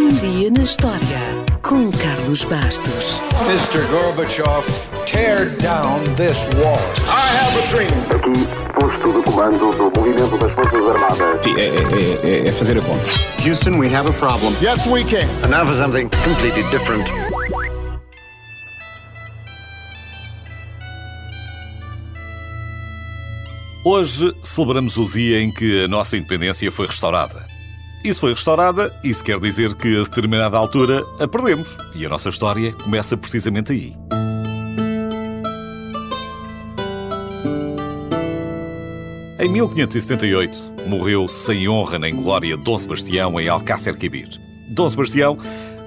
Um dia na história, com Carlos Bastos. Mr. Gorbachev, tear down this wall. I have a dream. Aqui, posto de comando do movimento das Forças Armadas. É fazer a conta. Houston, we have a problem. Yes, we can. And now for something completely different. Hoje celebramos o dia em que a nossa independência foi restaurada. E se foi restaurada, isso quer dizer que a determinada altura a perdemos. E a nossa história começa precisamente aí. Em 1578, morreu sem honra nem glória Dom Sebastião em Alcácer Quibir. Dom Sebastião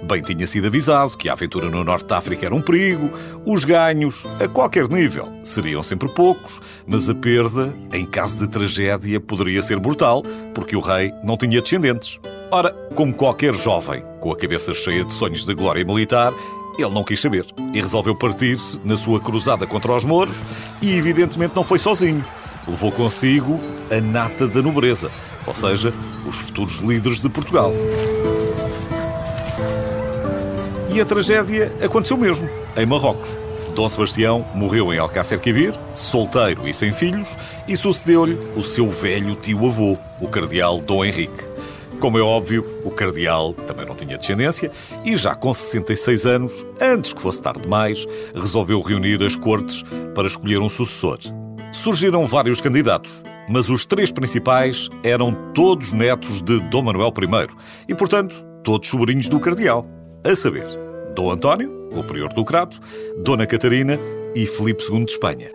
bem tinha sido avisado que a aventura no Norte de África era um perigo, os ganhos, a qualquer nível, seriam sempre poucos, mas a perda, em caso de tragédia, poderia ser brutal, porque o rei não tinha descendentes. Ora, como qualquer jovem com a cabeça cheia de sonhos de glória militar, ele não quis saber e resolveu partir-se na sua cruzada contra os mouros e, evidentemente, não foi sozinho. Levou consigo a nata da nobreza, ou seja, os futuros líderes de Portugal. E a tragédia aconteceu mesmo, em Marrocos. Dom Sebastião morreu em Alcácer Quibir, solteiro e sem filhos, e sucedeu-lhe o seu velho tio-avô, o cardeal Dom Henrique. Como é óbvio, o cardeal também não tinha descendência e já com 66 anos, antes que fosse tarde demais, resolveu reunir as cortes para escolher um sucessor. Surgiram vários candidatos, mas os três principais eram todos netos de Dom Manuel I e, portanto, todos sobrinhos do cardeal. A saber, Dom António, o prior do Crato, Dona Catarina e Filipe II de Espanha.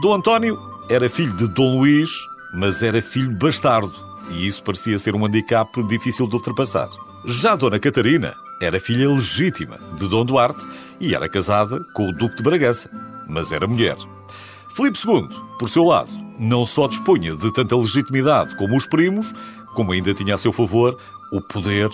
Dom António era filho de Dom Luís, mas era filho bastardo, e isso parecia ser um handicap difícil de ultrapassar. Já Dona Catarina era filha legítima de Dom Duarte e era casada com o Duque de Bragança, mas era mulher. Filipe II, por seu lado, não só dispunha de tanta legitimidade como os primos, como ainda tinha a seu favor o poder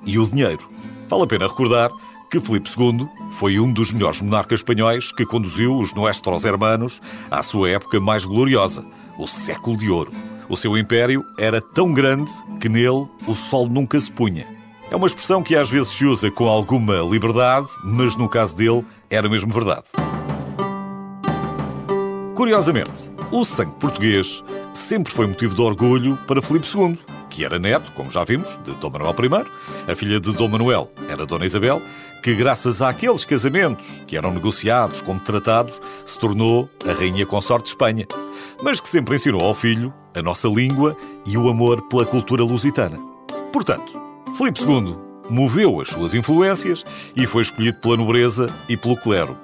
e o dinheiro. Vale a pena recordar que Filipe II foi um dos melhores monarcas espanhóis que conduziu os Nuestros Hermanos à sua época mais gloriosa, o século de ouro. O seu império era tão grande que nele o sol nunca se punha. É uma expressão que às vezes se usa com alguma liberdade, mas no caso dele era mesmo verdade. Curiosamente, o sangue português sempre foi motivo de orgulho para Filipe II, que era neto, como já vimos, de Dom Manuel I. A filha de Dom Manuel era Dona Isabel, que graças àqueles casamentos que eram negociados como tratados, se tornou a rainha consorte de Espanha, mas que sempre ensinou ao filho a nossa língua e o amor pela cultura lusitana. Portanto, Filipe II moveu as suas influências e foi escolhido pela nobreza e pelo clero.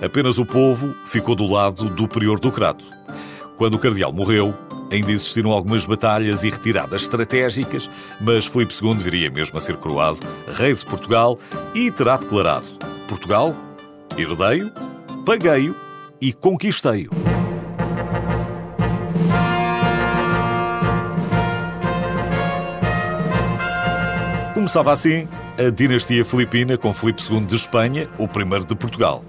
Apenas o povo ficou do lado do prior do Crato. Quando o cardeal morreu, ainda existiram algumas batalhas e retiradas estratégicas, mas Filipe II viria mesmo a ser coroado rei de Portugal e terá declarado: Portugal, herdei-o, paguei-o e conquistei-o. Começava assim a dinastia filipina com Filipe II de Espanha, o primeiro de Portugal.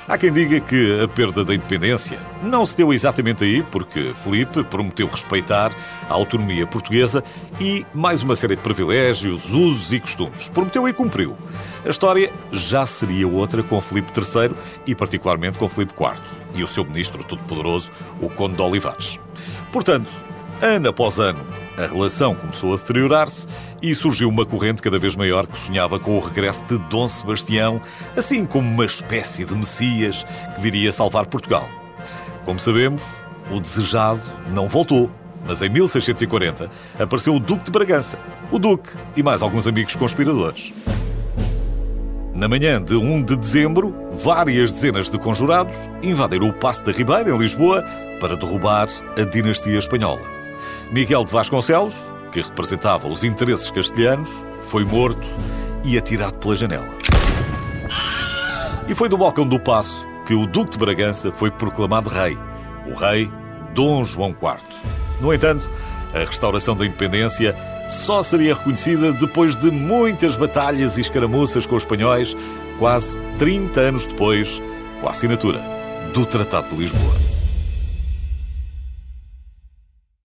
Há quem diga que a perda da independência não se deu exatamente aí, porque Filipe prometeu respeitar a autonomia portuguesa e mais uma série de privilégios, usos e costumes. Prometeu e cumpriu. A história já seria outra com Filipe III e particularmente com Filipe IV e o seu ministro todo-poderoso, o Conde de Olivares. Portanto, ano após ano, a relação começou a deteriorar-se e surgiu uma corrente cada vez maior que sonhava com o regresso de Dom Sebastião, assim como uma espécie de Messias que viria salvar Portugal. Como sabemos, o desejado não voltou, mas em 1640 apareceu o Duque de Bragança, o Duque e mais alguns amigos conspiradores. Na manhã de 1 de dezembro, várias dezenas de conjurados invadiram o Paço da Ribeira, em Lisboa, para derrubar a dinastia espanhola. Miguel de Vasconcelos, que representava os interesses castelhanos, foi morto e atirado pela janela. E foi do balcão do Paço que o Duque de Bragança foi proclamado rei, o rei Dom João IV. No entanto, a restauração da independência só seria reconhecida depois de muitas batalhas e escaramuças com os espanhóis, quase 30 anos depois, com a assinatura do Tratado de Lisboa.